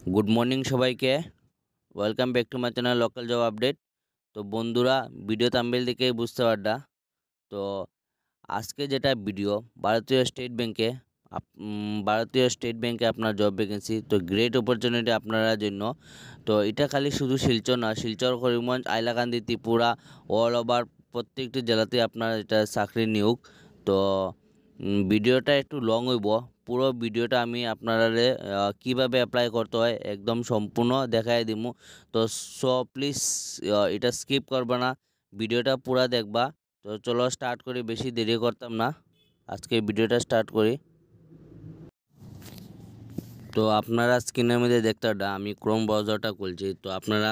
Good morning সবাইকে। Welcome back to my channel local job update. তো বন্ধুরা, video thumbnail দেখেই বুঝতে পারলা। তো আজকে যেটা ভিডিও, ভারতীয় স্টেট ব্যাংকে আপনার জব ভ্যাকেন্সি। তো গ্রেট অপরচুনিটি আপনার জন্য। তো এটা খালি শুধু শিলচর না, শিলচর, করিমগঞ্জ, হাইলাকান্দি, ত্রিপুরা, অল ওভার প্রত্যেকটি জেলাতে আপনার এটা চাকরি নিয়োগ। তো ভিডিওটা একটু লং হইব। পুরো ভিডিওটা আমি আপনারা কিভাবে অ্যাপ্লাই করতে হয় একদম সম্পূর্ণ দেখাই দিমু। তো প্লিজ এটা স্কিপ করবা না, ভিডিওটা পুরা দেখবা। তো চলো স্টার্ট করি, বেশি দেরি করতাম না, আজকে ভিডিওটা স্টার্ট করি। তো আপনারা স্ক্রিনের মধ্যে দেখতে পারবেন আমি ক্রোম ব্রাউজারটা খুলছি। তো আপনারা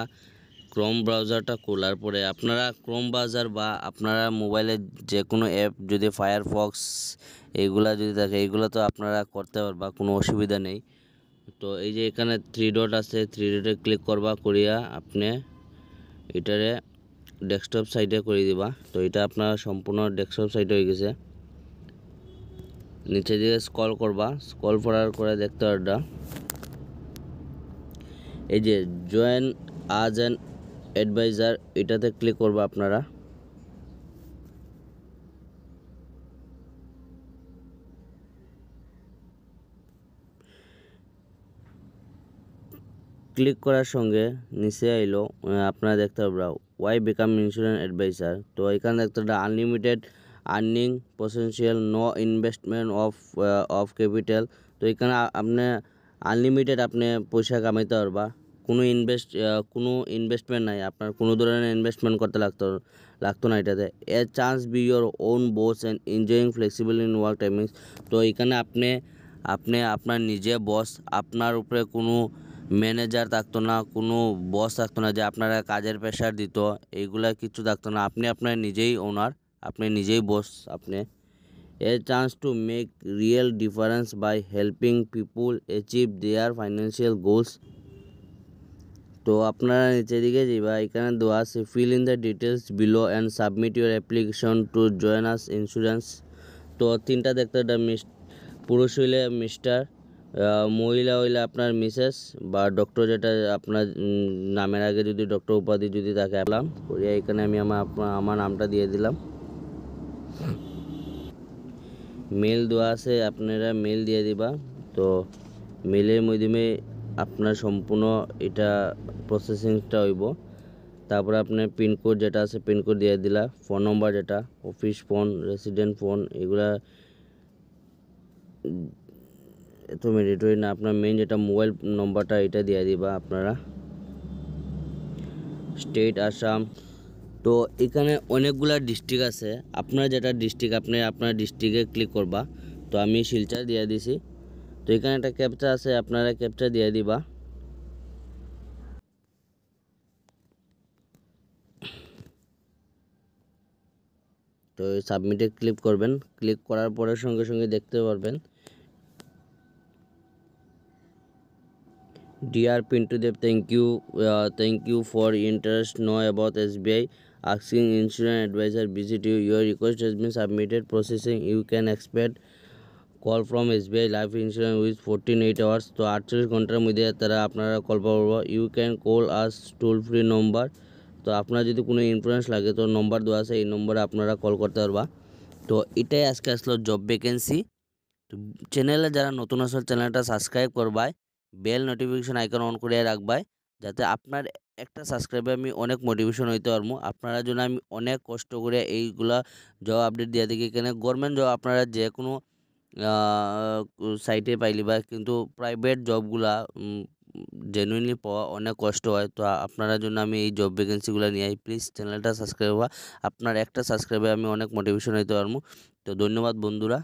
ক্রোম ব্রাউজারটা খোলার পরে আপনারা ক্রোম ব্রাউজার বা আপনারা মোবাইলের যে কোনো অ্যাপ, যদি ফায়ারফক্স এইগুলা যদি থাকে, এইগুলো তো আপনারা করতে পারবা, কোনো অসুবিধা নেই। তো এই যে এখানে থ্রি ডট আছে, থ্রি ডটে ক্লিক করবা, করিয়া আপনি এটারে ডেস্কটপ সাইটে করে দিবা। তো এটা আপনার সম্পূর্ণ ডেস্কটপ সাইট হয়ে গেছে। নিচে দিকে স্ক্রল করবা, স্ক্রল করার করে দেখতে পারবা এই যে জয়েন আজ অ্যান অ্যাডভাইজার, এটাতে ক্লিক করবা আপনারা। ক্লিক করার সঙ্গে নিচে আইলো আপনারা দেখতে পারবা ওয়াই বিকাম ইন্স্যুরেন্স অ্যাডভাইজার। তো এখানে দেখতে পারবা unlimited earning potential, no investment of capital. তো এখানে আপনি আনলিমিটেড আপনি পয়সা কামাইতে পারবা, কোনো ইনভেস্টমেন্ট নাই, আপনার কোনো ধরনের ইনভেস্টমেন্ট করতে লাগতো না এটাতে। এ chance B your own boss and enjoying flexible in work timings. তো এখানে আপনি আপনি আপনার নিজে বস, আপনার উপরে কোনো ম্যানেজার থাকতো না, কোনো বস থাকতো না যে আপনারা কাজের প্রেশার দিত, এইগুলা কিছু থাকতো না। আপনি আপনার নিজেই ওনার, আপনি নিজেই বস। আপনি a chance to make real difference by helping people achieve their financial goals. তো আপনারা নিচের দিকে যাবা, এখানে দেওয়া আছে fill in the details below and submit your application to join us insurance. তো তিনটা দেখতে, একটা পুরুষ হইলে মিস্টার, মহিলা হইলে আপনার মিসেস বা ডক্টর, যেটা আপনার নামের আগে যদি ডক্টর উপাধি যদি তাকে অ্যাপ্লাম করিয়া এখানে আমি আমার নামটা দিয়ে দিলাম। মেল দেওয়া আছে, আপনারা মেল দিয়ে দিবা। তো মেলের মাধ্যমে আপনার সম্পূর্ণ এটা প্রসেসিংটা হইব। তারপরে আপনার পিনকোড যেটা আছে পিনকোড দিয়ে দিলা, ফোন নম্বর যেটা অফিস ফোন, রেসিডেন্ট ফোন, এগুলা এত ম্যান্ডেটরি না। আপনার মেইন যেটা মোবাইল নম্বরটা এটা দিয়ে দিবা আপনারা। স্টেট আসাম। তো এখানে অনেকগুলা ডিস্ট্রিক্ট আছে, আপনার যেটা ডিস্ট্রিক্ট আপনি আপনার ডিস্ট্রিক্টে ক্লিক করবা। তো আমি শিলচর দিয়ে দিছি। তো এখানে একটা ক্যাপচা আছে, আপনারা ক্যাপচা দিয়ে দিবা। তো সাবমিটে ক্লিক করবেন, ক্লিক করার পরে সঙ্গে সঙ্গে দেখতে পারবেন Dear Pintu Dev, thank you for interest know about SBI asking insurance advisor visit you. Your request has been submitted. Processing. You can expect call from SBI life insurance with 48 hours. তো 48 ঘন্টার মধ্যে তারা আপনারা call পাবো। You can call us toll free number. তো আপনার যদি কোনো ইনফুরেন্স লাগে তো নম্বর দেওয়া আছে, এই নম্বরে আপনারা কল করতে পারবা। তো এটাই আজকে আসলো জব ভ্যাকেন্সি। তো চ্যানেলে যারা নতুন আসলে চ্যানেলটা সাবস্ক্রাইব করবাই, বেল নোটিফিকেশন আইকন অন করে রাখবাই, যাতে আপনার একটা সাবস্ক্রাইবে আমি অনেক মোটিভেশন হইতে পারবো। আপনারা জন্য আমি অনেক কষ্ট করে এইগুলা জব আপডেট দিয়ে থাকি। এখানে গভর্নমেন্ট জব আপনারা যে কোনো সাইটে পাইলি বা, কিন্তু প্রাইভেট জবগুলা জেনুইনলি পাওয়া অনেক কষ্ট হয়। তো আপনারা জন্য আমি এই জব ভ্যাকেন্সিগুলো নিয়ে আই। প্লিজ চ্যানেলটা সাবস্ক্রাইব হওয়া, আপনার একটা সাবস্ক্রাইবে আমি অনেক মোটিভেশন হইতে পারবো। তো ধন্যবাদ বন্ধুরা।